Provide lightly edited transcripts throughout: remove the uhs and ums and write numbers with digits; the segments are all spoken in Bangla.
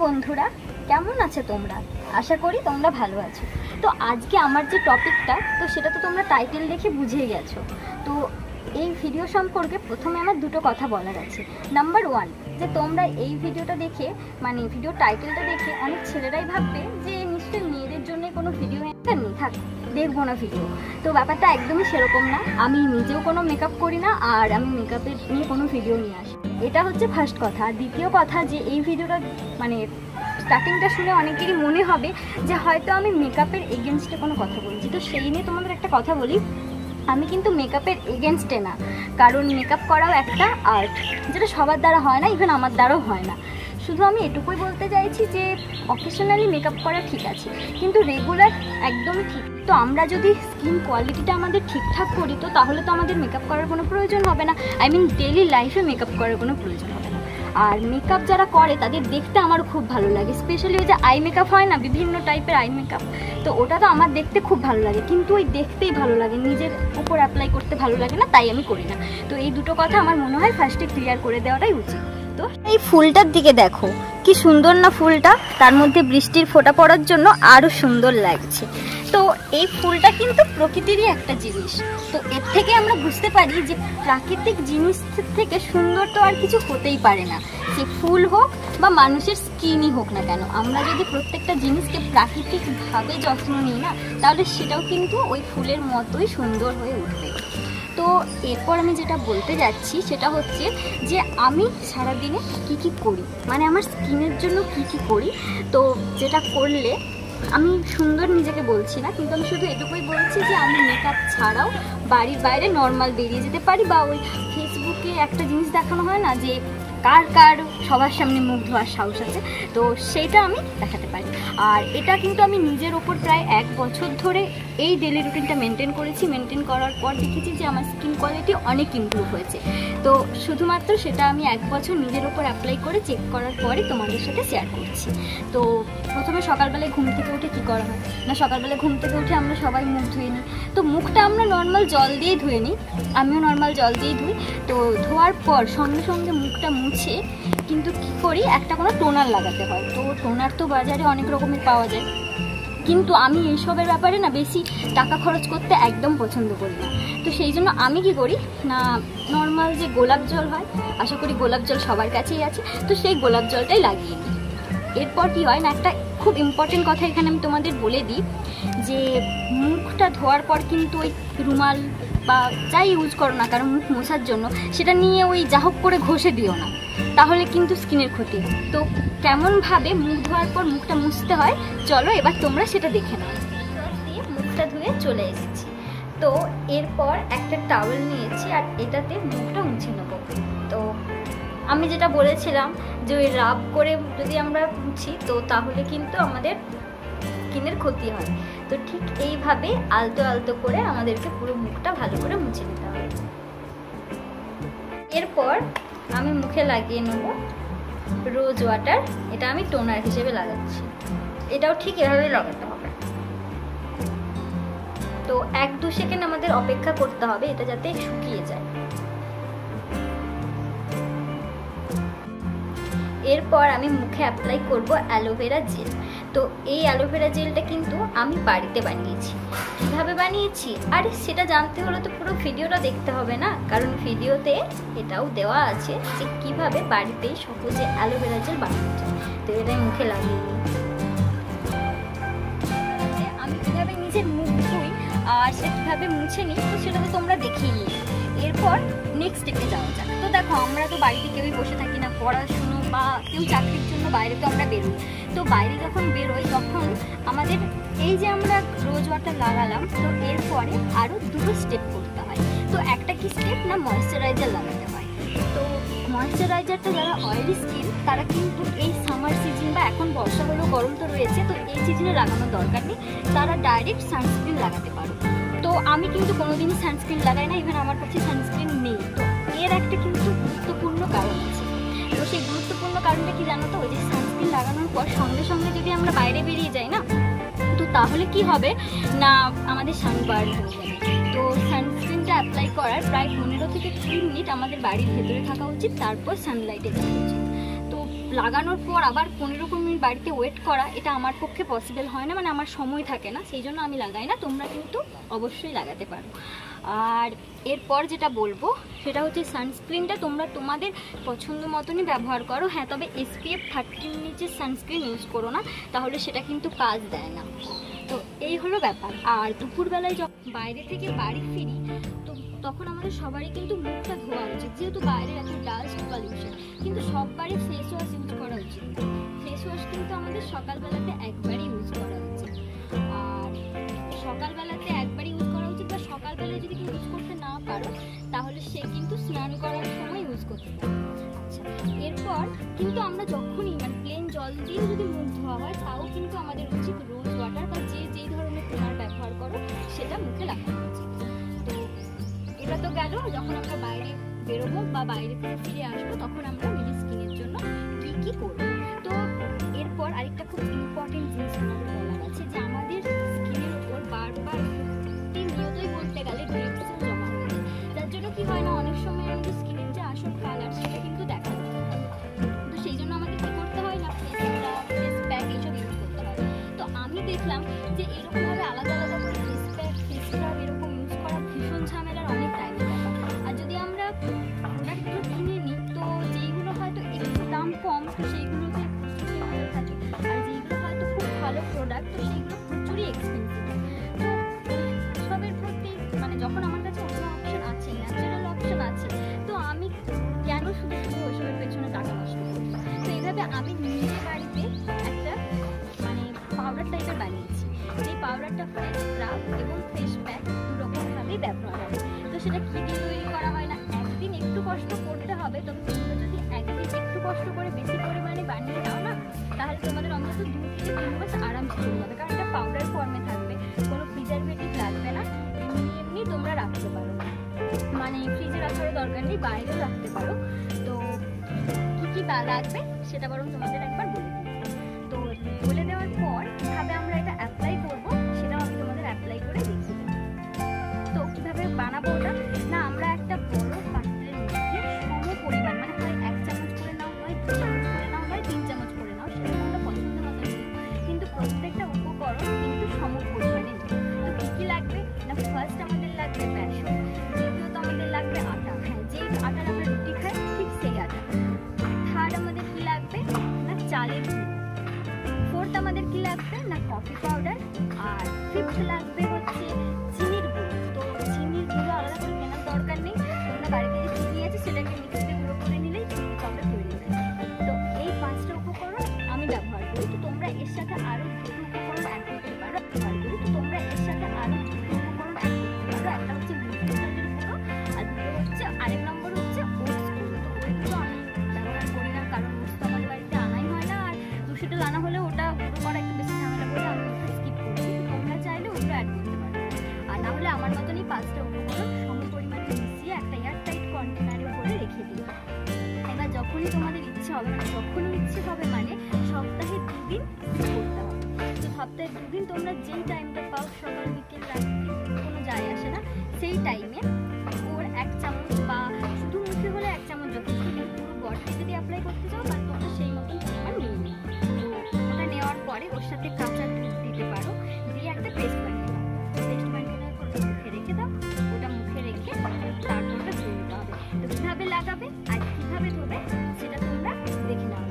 বন্ধুরা, কেমন আছো তোমরা? আশা করি তোমরা ভালো আছো। তো আজকে আমার যে টপিকটা, তো সেটা তো তোমরা টাইটেল দেখে বুঝেই গেছো। তো এই ভিডিও সম্পর্কে প্রথমে আমার দুটো কথা বলার আছে। নাম্বার ওয়ান, যে তোমরা এই ভিডিওটা দেখে, মানে ভিডিও টাইটেলটা দেখে অনেক ছেলেরাই ভাববে যে নিশ্চয়ই মেয়েদের জন্য কোনো ভিডিও নেই, থাক দেখবো না ভিডিও। তো ব্যাপারটা একদমই সেরকম না। আমি নিজেও কোনো মেকআপ করি না, আর আমি মেকআপের নিয়ে কোনো ভিডিও নিয়ে আসি। এটা হচ্ছে ফার্স্ট কথা। আর দ্বিতীয় কথা, যে এই ভিডিওটা মানে স্টার্টিংটা শুনে অনেকেরই মনে হবে যে হয়তো আমি মেকআপের এগেনস্টে কোনো কথা বলছি। তো সেই নিয়ে তোমাদের একটা কথা বলি, আমি কিন্তু মেকআপের এগেনস্টে না। কারণ মেকআপ করাও একটা আর্ট, যেটা সবার দ্বারা হয় না, ইভেন আমার দ্বারাও হয় না। শুধু আমি এটুকুই বলতে চাইছি যে অকেশনালি মেকআপ করা ঠিক আছে, কিন্তু রেগুলার একদমই ঠিক। তো আমরা যদি স্কিন কোয়ালিটিটা আমাদের ঠিকঠাক করি, তো তাহলে তো আমাদের মেকআপ করার কোনো প্রয়োজন হবে না। আই মিন ডেইলি লাইফে মেকআপ করার কোনো প্রয়োজন হবে না। আর মেকআপ যারা করে তাদের দেখতে আমারও খুব ভালো লাগে। স্পেশালি ওই যে আই মেকআপ হয় না, বিভিন্ন টাইপের আই মেকআপ, তো ওটা তো আমার দেখতে খুব ভালো লাগে। কিন্তু ওই দেখতেই ভালো লাগে, নিজের উপর অ্যাপ্লাই করতে ভালো লাগে না, তাই আমি করি না। তো এই দুটো কথা আমার মনে হয় ফার্স্টে ক্লিয়ার করে দেওয়াটাই উচিত। তো এই ফুলটার দিকে দেখো, কি সুন্দর না ফুলটা, তার মধ্যে বৃষ্টির ফোঁটা পড়ার জন্য আরও সুন্দর লাগছে। তো এই ফুলটা কিন্তু প্রকৃতিরই একটা জিনিস। তো এর থেকে আমরা বুঝতে পারি যে প্রাকৃতিক জিনিস থেকে সুন্দর তো আর কিছু হতেই পারে না। সে ফুল হোক বা মানুষের স্কিনই হোক না কেন, আমরা যদি প্রত্যেকটা জিনিসকে প্রাকৃতিকভাবে যত্ন নিই না, তাহলে সেটাও কিন্তু ওই ফুলের মতোই সুন্দর হয়ে উঠবে। তো এরপর আমি যেটা বলতে যাচ্ছি সেটা হচ্ছে যে আমি সারাদিনে কী করি, মানে আমার স্কিনের জন্য কী করি। তো যেটা করলে আমি সুন্দর নিজেকে বলছি না, কিন্তু আমি শুধু এটুকুই বলছি যে আমি মেকআপ ছাড়াও বাড়ির বাইরে নর্মাল বেরিয়ে যেতে পারি। বা ওই ফেসবুকে একটা জিনিস দেখানো হয় না যে কার কার সবার সামনে মুখ ধোয়ার সাহস আছে, তো সেইটা আমি দেখাতে পারি। আর এটা কিন্তু আমি নিজের ওপর প্রায় 1 বছর ধরে এই ডেলি রুটিনটা মেনটেন করেছি। মেনটেন করার পর দেখেছি যে আমার স্কিন কোয়ালিটি অনেক ইমপ্রুভ হয়েছে। তো শুধুমাত্র সেটা আমি 1 বছর নিজের ওপর অ্যাপ্লাই করে চেক করার পরে তোমাদের সাথে শেয়ার করছি। তো প্রথমে সকালবেলায় ঘুম থেকে উঠে কী করা হয় না, সকালবেলায় ঘুম থেকে উঠে আমরা সবাই মুখ ধুয়ে নিই। তো মুখটা আমরা নর্মাল জল দিয়েই ধুয়ে নিই, আমিও নর্মাল জল দিয়েই ধুই। তো ধোয়ার পর সঙ্গে সঙ্গে মুখটা মুছে কিন্তু কী করি, একটা কোনো টোনার লাগাতে হয়। তো টোনার তো বাজারে অনেক রকমের পাওয়া যায়, কিন্তু আমি এইসবের ব্যাপারে না বেশি টাকা খরচ করতে একদম পছন্দ করি না। তো সেই জন্য আমি কি করি না, নর্মাল যে গোলাপ জল হয়, আশা করি গোলাপ জল সবার কাছেই আছে, তো সেই গোলাপ জলটাই লাগিয়ে নিই। এরপর কি হয় না, একটা খুব ইম্পর্টেন্ট কথা এখানে আমি তোমাদের বলে দিই, যে মুখটা ধোয়ার পর কিন্তু ওই রুমাল বা যাই ইউজ করো না কারণ মুখ মোছার জন্য, সেটা নিয়ে ওই যা হোক করে ঘষে দিও না, তাহলে কিন্তু স্কিনের ক্ষতি হয়। তো কেমনভাবে মুখ ধোয়ার পর মুখটা মুছতে হয়, চলো এবার তোমরা সেটা দেখে নাও। দিয়ে মুখটা ধুয়ে চলে এসেছি। তো এরপর একটা টাওয়েল নিয়েছি, আর এটাতে মুখটা মুছে নেবো। তো আমি যেটা বলেছিলাম যে ওই রাব করে যদি আমরা মুছি, তো তাহলে কিন্তু আমাদের স্কিনের ক্ষতি হয়। তো ঠিক এইভাবে আলতো আলতো করে আমাদেরকে পুরো মুখটা ভালো করে মুছে নিতে হবে। এরপর আমি মুখে লাগিয়ে নেব রোজ ওয়াটার। এটা আমি টোনার হিসেবে লাগাচ্ছি। এটাও ঠিক এভাবে লাগাতে হবে। তো 1-2 সেকেন্ড আমাদের অপেক্ষা করতে হবে এটা যাতে শুকিয়ে যায়। এরপর আমি মুখে অ্যাপ্লাই করব অ্যালোভেরা জেল। তো এই অ্যালোভেরা জেলটা কিন্তু আমি বাড়িতে বানিয়েছি। কীভাবে বানিয়েছি আর সেটা জানতে হলে তো পুরো ভিডিওটা দেখতে হবে না, কারণ ভিডিওতে এটাও দেওয়া আছে যে কীভাবে বাড়িতেই সহজে অ্যালোভেরা জেল বানানো যায়। তো এটাই মুখে লাগিয়ে নিই। আমি কীভাবে নিজের মুখ ধুই আর সে কীভাবে মুছে নিই, তো সেটা তো তোমরা দেখিয়ে নিই। এরপর নেক্সট স্টেপে যাওয়া যাক। তো দেখো, আমরা তো বাড়িতে কেউই বসে থাকি না, পড়াশুনো বা কেউ চাকরির জন্য বাইরে তো আমরা বেরোই। তো বাইরে যখন বেরোই তখন আমাদের এই যে আমরা রোজ ওয়াটার লাগালাম, তো এরপরে আরও 2টো স্টেপ করতে হয়। তো একটা কি স্টেপ না, ময়েশ্চারাইজার লাগাতে হয়। তো ময়েশ্চারাইজারটা যারা অয়েলি স্কিন তারা কিন্তু এই সামার সিজন বা এখন বর্ষা হলেও গরম তো রয়েছে, তো এই সিজনে লাগানোর দরকার নেই, তারা ডাইরেক্ট সানস্ক্রিন লাগাতে পারো। তো আমি কিন্তু কোনোদিনই সানস্ক্রিন লাগাই না, ইভেন আমার কাছে সানস্ক্রিন নেই। তো এর একটা কিন্তু গুরুত্বপূর্ণ কারণ আছে। তো সেই গুরুত্বপূর্ণ কারণটা কি জানো তো, ওই যে সানস্ক্রিন লাগানোর পর সঙ্গে সঙ্গে যদি আমরা বাইরে বেরিয়ে যাই না, তো তাহলে কি হবে না, আমাদের সানবার্ন হয়ে যাবে। তো সানস্ক্রিনটা অ্যাপ্লাই করার প্রায় 15 থেকে 20 মিনিট আমাদের বাড়ির ভেতরে থাকা উচিত, তারপর সানলাইটে যাওয়া উচিত। তো লাগানোর পর আবার 15 মিনিট বাড়িতে ওয়েট করা এটা আমার পক্ষে পসিবল হয় না, মানে আমার সময় থাকে না, সেই জন্য আমি লাগাই না। তোমরা কিন্তু অবশ্যই লাগাতে পারো। আর এরপর যেটা বলবো সেটা হচ্ছে সানস্ক্রিনটা তোমরা তোমাদের পছন্দ মতনই ব্যবহার করো। হ্যাঁ, তবে SPF 30 নিচে সানস্ক্রিন ইউজ করো না, তাহলে সেটা কিন্তু কাজ দেয় না। তো এই হলো ব্যাপার। আর দুপুরবেলায় যখন বাইরে থেকে বাড়ি ফিরি তো তখন আমাদের সবারই কিন্তু মুখটা ধোয়া উচিত, যেহেতু বাইরের এত ডাস্ট পলিউশন। কিন্তু সববারই ফেস ওয়াশ ইউজ করা উচিত। ফেস ওয়াশ কিন্তু আমাদের সকালবেলাতে একবারই ইউজ করা উচিত। আর সকালবেলাতে একবারই ইউজ করা উচিত, বা সকালবেলায় যদি কেউ ইউজ করতে না পারো তাহলে সে কিন্তু স্নান করার সময় ইউজ করতে পারে। আচ্ছা, এরপর কিন্তু আমরা যখনই মানে প্লেন জল দিয়েও যদি মুখ ধোয়া হয় তাও কিন্তু আমাদের উচিত রোজ ওয়াটার বা যেই ধরনের টোনার ব্যবহার করো সেটা মুখে লাগানো উচিত। তো এটা তো গেল যখন আমরা বাইরে বেরোবো বা বাইরে থেকে ফিরে আসবো তখন আমরা নিজের স্কিনের জন্য কি করবো। তো এরপর আরেকটা খুব ইম্পর্টেন্ট জিনিস আমাদের বলার আছে যে আমাদের স্কিনের উপর বারবার প্রতিনিয়তই বলতে গেলে ডেড সেল জমা হয়ে যায়, যার জন্য কি হয় না অনেক সময় আমাদের স্কিনের যে আসল কালার সেটা কিন্তু দেখা যায়। তো সেই জন্য আমাদের কি করতে হয় না ফেস প্যাক এইসব ইউজ করতে হয়। তো আমি দেখলাম যে এরকমভাবে আলাদা আলাদা করে ফেস প্যাক ফেস স্ক্রাব এরকম ইউজ করা ভীষণ ঝামেলার, অনেক টাইম লাগে। আর যদি আমরা প্রোডাক্টগুলো কিনে নিই তো যেইগুলো হয়তো একটু দাম কম তো সেইগুলোতে প্রচুরই ভালো থাকে, আর যেইগুলো হয়তো খুব ভালো প্রোডাক্ট তো সেইগুলো প্রচুরই এক্সপেন্সিভ। তো সবের প্রতি মানে যখন আমার কাছে অন্য অপশন আছে, ন্যাচারাল অপশন আছে, তো আমি কেন শুধু শুধু ওইসবের পেছনে টাকা নষ্ট করি। তো এইভাবে আমি নিজের বাড়িতে একটা মানে পাউডার টাইপের বানিয়েছি, যেই পাউডারটা ফেস স্ক্রাব এবং ফেস প্যাক দুরকমভাবেই ব্যবহার হয়। তো সেটা কী দিয়ে তৈরি করা হয় না, একদিন একটু কষ্ট করতে হবে, তবে তোমরা যদি একদিন একটু কষ্ট করে বেশি পরিমাণে বানিয়ে দাও না তাহলে তোমাদের অন্তত 2 থেকে 3 মাস আরামসে চলে যাবে, কারণ এটা পাউডার ফর্মে থাকবে, কোনো প্রিজারভেটিভ লাগবে না, এমনি তোমরা রাখতে পারো, মানে ফ্রিজে রাখারও দরকার নেই, বাইরেও রাখতে পারো। তো কী লাগবে সেটা বরং তোমাদের একবার বলে দিই। তো বলে দেওয়ার পর কীভাবে আমরা এটা অ্যাপ্লাই করবো সেটাও আমি তোমাদের অ্যাপ্লাই করে দেখিয়ে দেবো। তো কীভাবে বানাবো ওটা না, আমরা একটা বড় পাত্রের মধ্যে সম পরিমাণ মানে হয় 1 চামচ করে নাও, হয় 2 চামচ করে নাও, হয় 3 চামচ করে নাও, সেটা তোমরা পছন্দ মতো নিও, কিন্তু প্রত্যেকটা উপকরণ কিন্তু সম পরিমাণে নিও। তো কী লাগবে না, ফার্স্ট আমাদের লাগবে বেসন, দ্বিতীয়ত আমাদের লাগবে আটা, হ্যাঁ যেই আটার আমরা রুটি খাই ঠিক সেই আটা। থার্ড আমাদের কী লাগবে না চালের গুঁড়ো, ফোর্থ আমাদের কী লাগবে না কফি পাউডার, আর ফিফথ লাগবে হচ্ছে চিনির গুঁড়ো। তো চিনির গুঁড়ো আলাদা করে কেনার দরকার নেই, তোমরা বাড়িতে যে চিনি আছে সেটাকে মিক্সিতে গুঁড়ো করে নিলেই চিনি পাউডার তৈরি হয়ে যায়। তো এই 5টা উপকরণ আমি ব্যবহার করি। তো তোমরা এর সাথে আরও 2টো উপকরণ অ্যাড করতে পারো, ব্যবহার করি। তো তোমরা এর সাথে আরও 2টো উপকরণ অ্যাড করতে পারো, একটা হচ্ছে চালের গুঁড়ো আর দুটো হচ্ছে আরেক নম্বর হচ্ছে ওটস গুঁড়ো। তো ওই দুটো আমি ব্যবহার করি না, কারণ ওটস তো আমাদের বাড়িতে আনাই হয় না, আর 200 আনা হলে ওটা গুঁড়ো করা একটু বেশি ঝামেলা করে আমি ওটা স্কিপ করছি। তোমরা চাইলে ওগুলো অ্যাড করতে পারো, আর না হলে আমার মতনই 5টা উপকরণ সম পরিমাণে মিশিয়ে একটা এয়ারটাইট কন্টেনারের উপরে রেখে দিও। এবার যখনই তোমাদের ইচ্ছে হবে মানে যখনই ইচ্ছে হবে মানে সপ্তাহে 2 দিন করতে হবে। তো সপ্তাহে 2 দিন তোমরা যেই টাইমটা পাও, সকাল বিকেল রাত্রি কোনো যায় আসে না, সেই টাইমে ওর 1 চামচ বা শুধু মুখে হলে 1 চামচ যথেষ্ট, পুরো বডিতে যদি অ্যাপ্লাই করতে চাও তাহলে তোমরা সেই মতন পরিমাণ নিয়ে নিও। তো ওটা নেওয়ার পরে ওর সাথে কাঁচা দুধ দিতে পারো, দিয়ে একটা পেস্ট বানিয়ে দাও। পেস্ট বানিয়ে ওটা মুখে রেখে দাও, ওটা মুখে রেখে তারপর ওটা ধুয়ে নিতে হবে। তো কীভাবে লাগাবে আর কীভাবে ধোবে সেটা তোমরা দেখে নাও।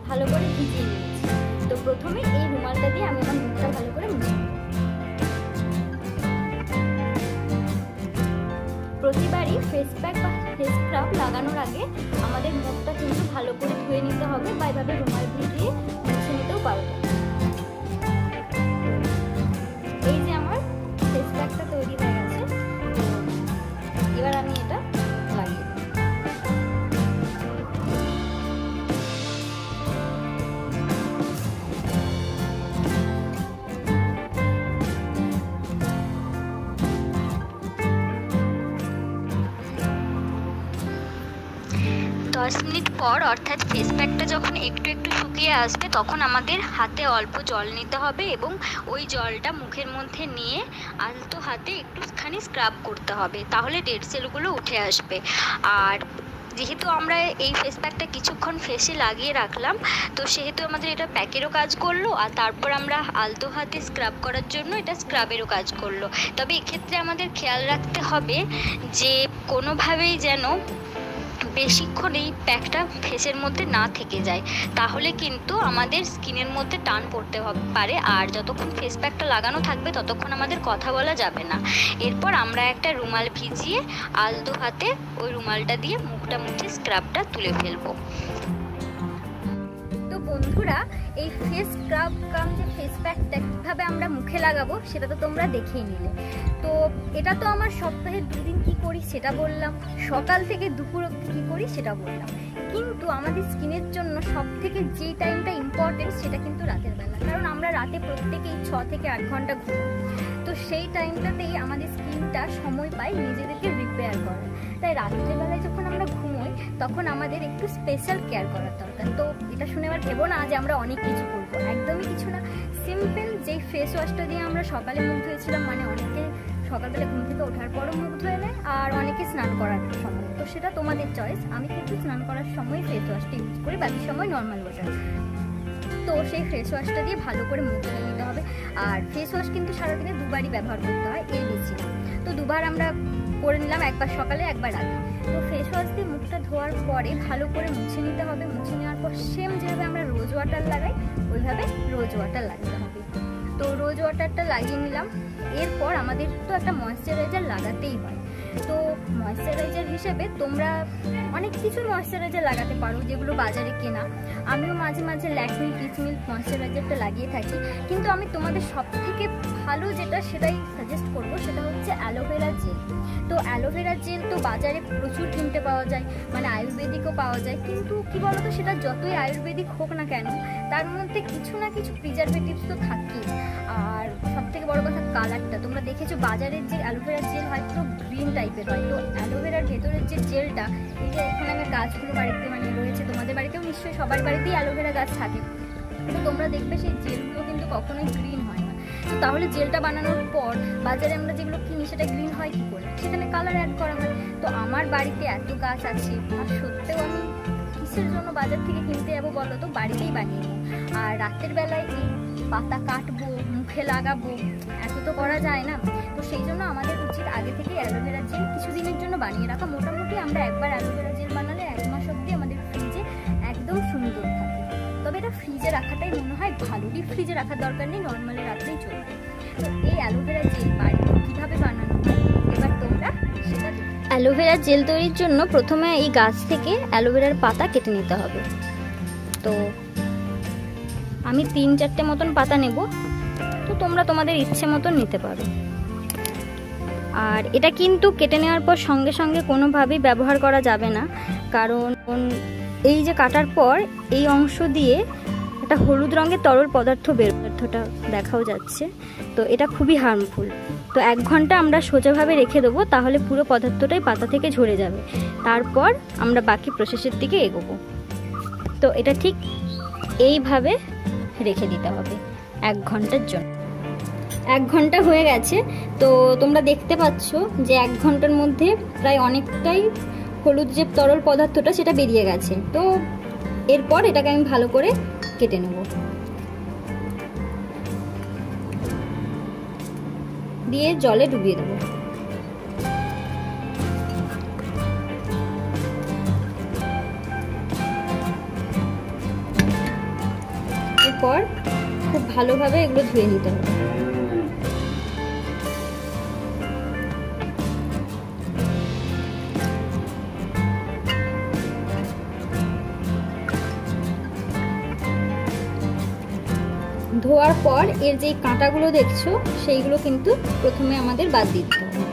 ভালো করে ভিজিয়ে নিয়েছি। তো প্রথমে এই রুমালটা দিয়ে আমি আমার মুখটা ভালো করে মুছে নেব। প্রতিবারই ফেস প্যাক বা ফেস স্ক্রাব লাগানোর আগে আমাদের মুখটা কিন্তু ভালো করে ধুয়ে নিতে হবে, বা এভাবে রুমাল ভিজিয়ে মুছে নিতেও পারো। এই যে আমার ফেস প্যাকটা তৈরি হয়ে গেছে, এবার আমি এটা লাগিয়ে দেব। 10 মিনিট পর অর্থাৎ ফেস প্যাকটা যখন একটু একটু শুকিয়ে আসবে তখন আমাদের হাতে অল্প জল নিতে হবে এবং ওই জলটা মুখের মধ্যে নিয়ে আলতো হাতে একটুখানি স্ক্রাব করতে হবে, তাহলে ডেড সেলগুলো উঠে আসবে। আর যেহেতু আমরা এই ফেস প্যাকটা কিছুক্ষণ ফেসে লাগিয়ে রাখলাম, তো সেহেতু আমাদের এটা প্যাকেরও কাজ করলো, আর তারপর আমরা আলতো হাতে স্ক্রাব করার জন্য এটা স্ক্রাবেরও কাজ করলো। তবে এক্ষেত্রে আমাদের খেয়াল রাখতে হবে যে কোনোভাবেই যেন বেশিক্ষণ এই প্যাকটা ফেসের মধ্যে না থেকে যায়, তাহলে কিন্তু আমাদের স্কিনের মধ্যে টান পড়তে পারে। আর যতক্ষণ ফেস প্যাকটা লাগানো থাকবে ততক্ষণ আমাদের কথা বলা যাবে না। এরপর আমরা একটা রুমাল ভিজিয়ে আলতো হাতে ওই রুমালটা দিয়ে মুখটা মুছে স্ক্রাবটা তুলে ফেলবো। তো বন্ধুরা, এই ফেস স্ক্রাব কাম যে ফেস প্যাকটা কীভাবে আমরা মুখে লাগাবো সেটা তো তোমরা দেখেই নিলে। তো এটা তো আমার সপ্তাহে 2 দিন কী করি সেটা বললাম, সকাল থেকে দুপুর অবধি কী করি সেটা বললাম। কিন্তু আমাদের স্কিনের জন্য সবথেকে যে টাইমটা ইম্পর্টেন্ট সেটা কিন্তু রাতের বেলা, কারণ আমরা রাতে প্রত্যেকেই 6 থেকে 8 ঘন্টা ঘুমাই। তো সেই টাইমটাতেই আমাদের স্কিনটা সময় পায় নিজেদেরকে রিপেয়ার করার। তাই রাত্রেবেলায় যখন আমরা ঘুমোই তখন আমাদের একটু স্পেশাল কেয়ার করার দরকার। তো এটা শুনে আবার ভেবো না যে আমরা অনেক কিছু করবো, একদমই কিছু না। সিম্পল যেই ফেস ওয়াশটা দিয়ে আমরা সকালে মুখ ধুয়েছিলাম, মানে অনেকে সকালবেলা ঘুম থেকে ওঠার পরও মুখ ধুয়ে নেয়, আর অনেকে স্নান করার সময়, তো সেটা তোমাদের চয়েস। আমি কিন্তু স্নান করার সময় ফেস ওয়াশটা ইউজ করি, বাকি সময় নর্মাল ওয়াটার। তো সেই ফেস ওয়াশটা দিয়ে ভালো করে মুখ ধুয়ে নিতে হবে। আর ফেস ওয়াশ কিন্তু সারাদিনে দুবারই ব্যবহার করতে হয়, এর বেশি না। তো দুবার আমরা করে নিলাম, একবার সকালে একবার রাতে। তো ফেস ওয়াশ দিয়ে মুখটা ধোয়ার পরে ভালো করে মুছে নিতে হবে। মুছে নেওয়ার পর সেম যেভাবে আমরা রোজ ওয়াটার লাগাই ওইভাবে রোজ ওয়াটার লাগাতে হবে। তো রোজ ওয়াটারটা লাগিয়ে নিলাম। এরপর আমাদের তো একটা ময়েশ্চারাইজার লাগাতেই হয়। তো ময়েশ্চারাইজার হিসেবে তোমরা অনেক কিছু ময়েশ্চারাইজার লাগাতে পারো যেগুলো বাজারে কেনা। আমিও মাঝে মাঝে ল্যাকমি পিচ মিল্ক ময়েশ্চারাইজারটা লাগিয়ে থাকি, কিন্তু আমি তোমাদের সবথেকে ভালো যেটা সেটাই সাজেস্ট করব, সেটা হচ্ছে অ্যালোভেরা জেল। তো অ্যালোভেরা জেল তো বাজারে প্রচুর কিনতে পাওয়া যায়, মানে আয়ুর্বেদিকও পাওয়া যায়। কিন্তু কি বলতো, সেটা যতই আয়ুর্বেদিক হোক না কেন তার মধ্যে কিছু না কিছু প্রিজারভেটিভস তো থাকেই। আর সবথেকে বড় কথা কালারটা, তোমরা দেখেছো বাজারের যে অ্যালোভেরা জেল হয় পুরো গ্রিন টাইপের হয়। তো অ্যালোভেরার ভেতরের যে জেলটা, এই যে এখানে আমার গাছগুলো বাড়িতে মানে রয়েছে, তোমাদের বাড়িতেও নিশ্চয়ই সবার বাড়িতেই অ্যালোভেরা গাছ থাকে। তো তোমরা দেখবে সেই জেলগুলো কিন্তু কখনোই গ্রিন হয় না। তো তাহলে জেলটা বানানোর পর বাজারে আমরা যেগুলো কিনি সেটা গ্রিন হয় কী করে? সেখানে কালার অ্যাড করা হয়। তো আমার বাড়িতে এত গাছ আছে, আর সত্ত্বেও আমি কিসের জন্য বাজার থেকে কিনতে যাবো বলো? তো বাড়িতেই বানিয়ে নিই। আর রাতের বেলায় এই পাতা কাটবো, মুখে লাগাবো, এত তো করা যায় না। তো সেই জন্য আমাদের উচিত আগে থেকে অ্যালোভেরা জেল কিছুদিনের জন্য বানিয়ে রাখা। মোটামুটি আমরা একবার অ্যালোভেরা জেল বানালে 1 মাস অবধি আমাদের ফ্রিজে একদম সুন্দর থাকে। তবে এটা ফ্রিজে রাখাটাই মনে হয় ভালো, ডিপ ফ্রিজে রাখার দরকার নেই, নর্মালে রাখলেই চলবে। তো এই অ্যালোভেরা জেল বাড়িতে কীভাবে বানানো হয় এবার তোমরা সেটা দেখো। অ্যালোভেরা জেল তৈরির জন্য প্রথমে এই গাছ থেকে অ্যালোভেরার পাতা কেটে নিতে হবে। তো আমি 3-4টে মতন পাতা নেব, তো তোমরা তোমাদের ইচ্ছে মতন নিতে পারো। আর এটা কিন্তু কেটে নেওয়ার পর সঙ্গে সঙ্গে কোনোভাবেই ব্যবহার করা যাবে না, কারণ এই যে কাটার পর এই অংশ দিয়ে একটা হলুদ রঙের তরল পদার্থ পদার্থটা দেখাও যাচ্ছে। তো এটা খুবই হার্মফুল। তো 1 ঘন্টা আমরা সোজাভাবে রেখে দেবো, তাহলে পুরো পদার্থটাই পাতা থেকে ঝরে যাবে। তারপর আমরা বাকি প্রসেসের দিকে এগোবো। তো এটা ঠিক এইভাবে রেখে দিতে হবে 1 ঘন্টার জন্য। 1 ঘন্টা হয়ে গেছে। তো তোমরা দেখতে পাচ্ছ যে 1 ঘন্টার মধ্যে প্রায় অনেকটাই হলুদ যে তরল পদার্থটা সেটা বেরিয়ে গেছে। তো এরপর এটাকে আমি ভালো করে কেটে নেব, দিয়ে জলে ডুবিয়ে দেবো। এরপর খুব ভালোভাবে এগুলো ধুয়ে নিতে হবে। ধোয়ার পর এর যে কাঁটাগুলো দেখছো সেইগুলো কিন্তু প্রথমে আমাদের বাদ দিতে হবে।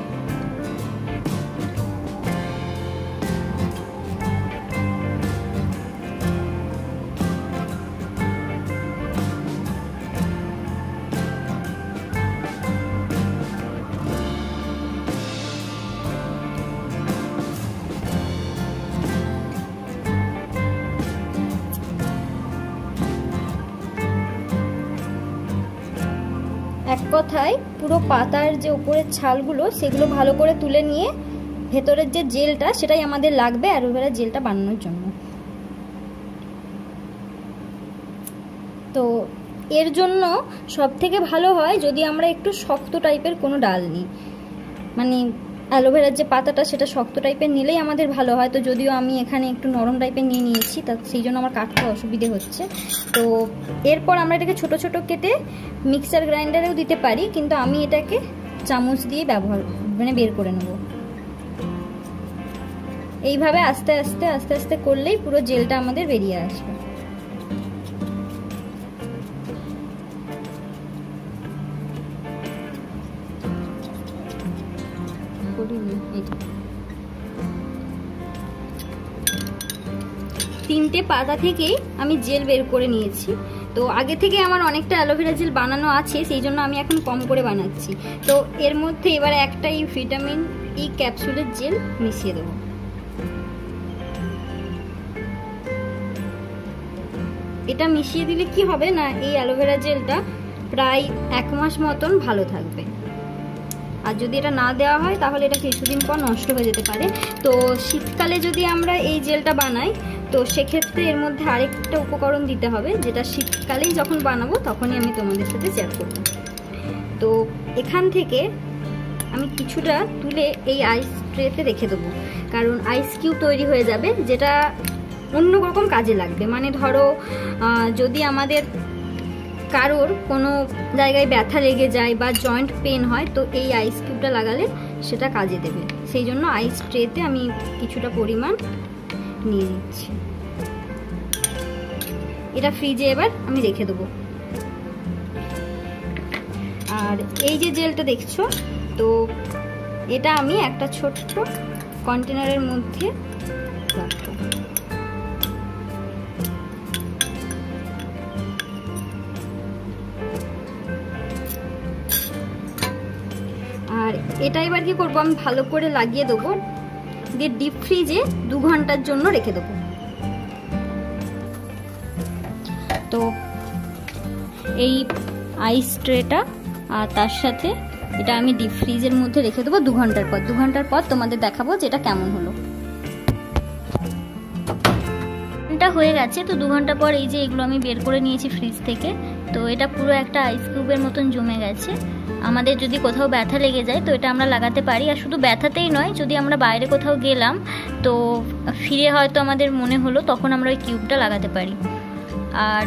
এক কথায় পুরো পাতার যে উপরের ছালগুলো সেগুলো ভালো করে তুলে নিয়ে ভেতরের যে জেলটা সেটাই আমাদের লাগবে অ্যালোভেরা জেলটা বানানোর জন্য। তো এর জন্য সবথেকে ভালো হয় যদি আমরা একটু শক্ত টাইপের কোনো ডাল নিই, মানে অ্যালোভেরার যে পাতাটা সেটা শক্ত টাইপের নিলেই আমাদের ভালো হয়। তো যদিও আমি এখানে একটু নরম টাইপের নিয়ে নিয়েছি, তা সেই জন্য আমার কাটতে অসুবিধে হচ্ছে। তো এরপর আমরা এটাকে ছোট ছোট কেটে মিক্সার গ্রাইন্ডারেও দিতে পারি, কিন্তু আমি এটাকে চামচ দিয়ে বের করে নেব। এইভাবে আস্তে আস্তে আস্তে আস্তে করলেই পুরো জেলটা আমাদের বেরিয়ে আসবে। তিনটে পাতা থেকেই আমি জেল বের করে নিয়েছি। তো আগে থেকে আমার অনেকটা অ্যালোভেরা জেল বানানো আছে, সেই জন্য আমি এখন কম করে বানাচ্ছি। তো এর মধ্যে এবার একটা এই ভিটামিন ই ক্যাপসুলের জেল মিশিয়ে দেবো। এটা মিশিয়ে দিলে কি হবে না, এই অ্যালোভেরা জেলটা প্রায় 1 মাস মতন ভালো থাকবে। আর যদি এটা না দেওয়া হয় তাহলে এটা কিছুদিন পর নষ্ট হয়ে যেতে পারে। তো শীতকালে যদি আমরা এই জেলটা বানাই তো সেক্ষেত্রে এর মধ্যে আরেকটা উপকরণ দিতে হবে, যেটা শীতকালেই যখন বানাবো তখনই আমি তোমাদের সাথে শেয়ার করব। তো এখান থেকে আমি কিছুটা তুলে এই আইস ট্রেতে রেখে দেবো, কারণ আইস কিউব তৈরি হয়ে যাবে, যেটা অন্য রকম কাজে লাগবে। মানে ধরো যদি আমাদের কারোর কোনো জায়গায় ব্যথা লেগে যায় বা জয়েন্ট পেন হয়, তো এই আইস কিউবটা লাগালে সেটা কাজে দেবে। সেই জন্য আইস ট্রেতে আমি কিছুটা পরিমাণ নিয়ে নিচ্ছি। এটা ফ্রিজে এবার আমি রেখে দেবো। আর এই যে জেলটা দেখছো, তো এটা আমি একটা ছোট্ট কন্টেনারের মধ্যে রাখবো। আর এটা এবার কি করবো, আমি ভালো করে লাগিয়ে দেবো, দিয়ে ডিপ ফ্রিজে 2 ঘন্টার জন্য রেখে দেবো। তো এই আইস ট্রেটা আর তার সাথে এটা আমি ডিপ ফ্রিজের মধ্যে রেখে দেবো 2 ঘন্টার পর। 2 ঘন্টার পর তোমাদের দেখাবো যে এটা কেমন হলো। এটা হয়ে গেছে। তো 2 ঘন্টা পর এই যে এগুলো আমি বের করে নিয়েছি ফ্রিজ থেকে। তো এটা পুরো একটা আইস কিউবের মতন জমে গেছে। আমাদের যদি কোথাও ব্যথা লেগে যায় তো এটা আমরা লাগাতে পারি। আর শুধু ব্যথাতেই নয়, যদি আমরা বাইরে কোথাও গেলাম তো ফিরে হয়তো আমাদের মনে হলো, তখন আমরা ওই কিউবটা লাগাতে পারি। আর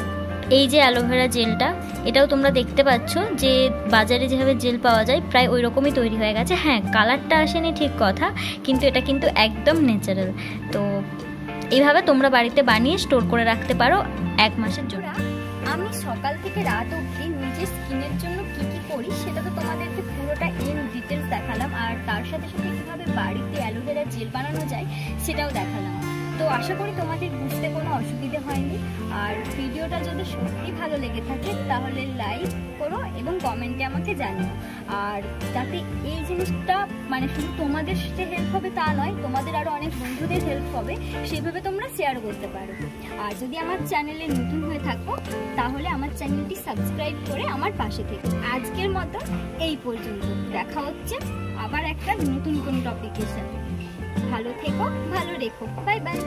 এই যে অ্যালোভেরা জেলটা, এটাও তোমরা দেখতে পাচ্ছ যে বাজারে যেভাবে জেল পাওয়া যায় প্রায় ওই রকমই তৈরি হয়ে গেছে। হ্যাঁ, কালারটা আসেনি ঠিক কথা, কিন্তু এটা কিন্তু একদম ন্যাচারাল। তো এইভাবে তোমরা বাড়িতে বানিয়ে স্টোর করে রাখতে পারো 1 মাসের জন্য। আমি সকাল থেকে রাত অবধি নিজের স্কিনের জন্য কি কি করি সেটা তো তোমাদেরকে পুরোটা ইন ডিটেলস দেখালাম, আর তার সাথে সাথে কীভাবে বাড়িতে অ্যালোভেরা জেল বানানো যায় সেটাও দেখালাম। তো আশা করি তোমাদের বুঝতে কোনো অসুবিধে হয়নি। আর ভিডিওটা যদি সত্যি ভালো লেগে থাকে তাহলে লাইক করো এবং কমেন্টে আমাকে জানিও। আর যাতে এই জিনিসটা মানে শুধু তোমাদের সাথে হেল্প হবে তা নয়, তোমাদের আরও অনেক বন্ধুদের হেল্প হবে, সেইভাবে তোমরা শেয়ার করতে পারো। আর যদি আমার চ্যানেলে নতুন হয়ে থাকো তাহলে আমার চ্যানেলটি সাবস্ক্রাইব করে আমার পাশে থেকো। আজকের মতো এই পর্যন্ত, দেখা হচ্ছে আবার একটা নতুন কোনো টপিকের সাথে। ভালো থেকো, ভালো রেখো, বাই বাই।